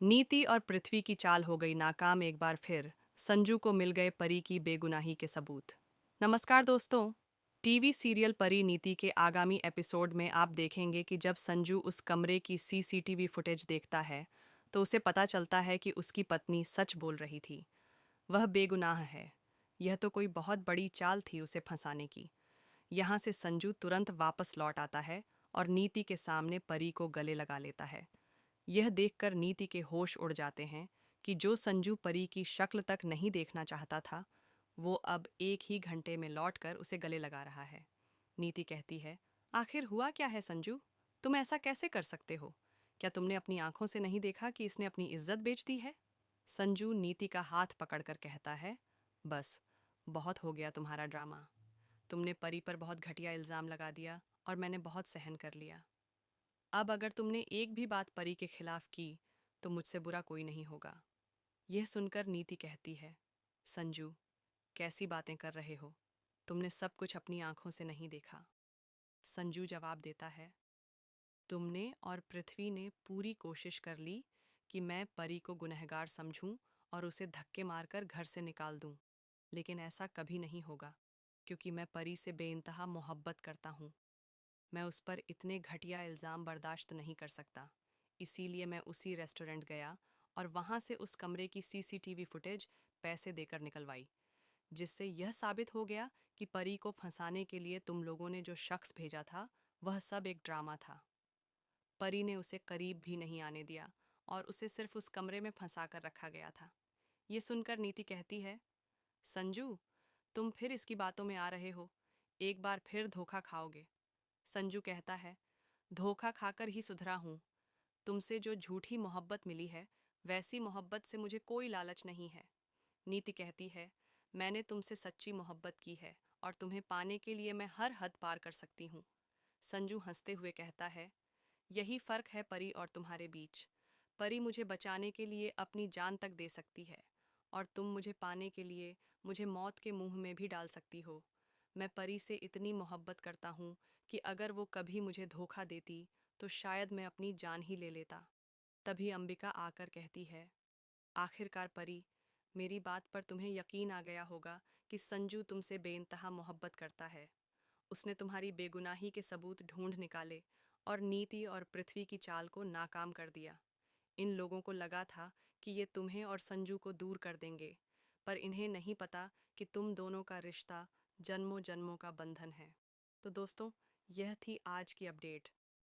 नीति और पृथ्वी की चाल हो गई नाकाम एक बार फिर। संजू को मिल गए परी की बेगुनाही के सबूत। नमस्कार दोस्तों। टीवी सीरियल परी नीति के आगामी एपिसोड में आप देखेंगे कि जब संजू उस कमरे की सीसीटीवी फुटेज देखता है तो उसे पता चलता है कि उसकी पत्नी सच बोल रही थी। वह बेगुनाह है। यह तो कोई बहुत बड़ी चाल थी उसे फंसाने की। यहाँ से संजू तुरंत वापस लौट आता है और नीति के सामने परी को गले लगा लेता है। यह देखकर नीति के होश उड़ जाते हैं कि जो संजू परी की शक्ल तक नहीं देखना चाहता था, वो अब एक ही घंटे में लौटकर उसे गले लगा रहा है। नीति कहती है, आखिर हुआ क्या है संजू? तुम ऐसा कैसे कर सकते हो? क्या तुमने अपनी आंखों से नहीं देखा कि इसने अपनी इज्जत बेच दी है? संजू नीति का हाथ पकड़कर कहता है, बस, बहुत हो गया तुम्हारा ड्रामा। तुमने परी पर बहुत घटिया इल्जाम लगा दिया और मैंने बहुत सहन कर लिया। अब अगर तुमने एक भी बात परी के खिलाफ की तो मुझसे बुरा कोई नहीं होगा। यह सुनकर नीति कहती है, संजू, कैसी बातें कर रहे हो? तुमने सब कुछ अपनी आंखों से नहीं देखा। संजू जवाब देता है, तुमने और पृथ्वी ने पूरी कोशिश कर ली कि मैं परी को गुनहगार समझूं और उसे धक्के मारकर घर से निकाल दूं, लेकिन ऐसा कभी नहीं होगा, क्योंकि मैं परी से बेइंतहा मोहब्बत करता हूं। मैं उस पर इतने घटिया इल्ज़ाम बर्दाश्त नहीं कर सकता। इसीलिए मैं उसी रेस्टोरेंट गया और वहाँ से उस कमरे की सीसीटीवी फुटेज पैसे देकर निकलवाई, जिससे यह साबित हो गया कि परी को फंसाने के लिए तुम लोगों ने जो शख्स भेजा था, वह सब एक ड्रामा था। परी ने उसे करीब भी नहीं आने दिया और उसे सिर्फ उस कमरे में फंसा कर रखा गया था। ये सुनकर नीति कहती है, संजू, तुम फिर इसकी बातों में आ रहे हो। एक बार फिर धोखा खाओगे। संजू कहता है, धोखा खाकर ही सुधरा हूं। तुमसे जो झूठी मोहब्बत मिली है, वैसी मोहब्बत से मुझे कोई लालच नहीं है। नीति कहती है, मैंने तुमसे सच्ची मोहब्बत की है और तुम्हें पाने के लिए मैं हर हद पार कर सकती हूँ। संजू हंसते हुए कहता है, यही फर्क है परी और तुम्हारे बीच। परी मुझे बचाने के लिए अपनी जान तक दे सकती है और तुम मुझे पाने के लिए मुझे मौत के मुंह में भी डाल सकती हो। मैं परी से इतनी मोहब्बत करता हूँ कि अगर वो कभी मुझे धोखा देती तो शायद मैं अपनी जान ही ले लेता। तभी अंबिका आकर कहती है, आखिरकार परी, मेरी बात पर तुम्हें यकीन आ गया होगा कि संजू तुमसे बेइंतहा मोहब्बत करता है। उसने तुम्हारी बेगुनाही के सबूत ढूंढ निकाले और नीति और पृथ्वी की चाल को नाकाम कर दिया। इन लोगों को लगा था कि ये तुम्हें और संजू को दूर कर देंगे, पर इन्हें नहीं पता कि तुम दोनों का रिश्ता जन्मों जन्मों का बंधन है। तो दोस्तों, यह थी आज की अपडेट।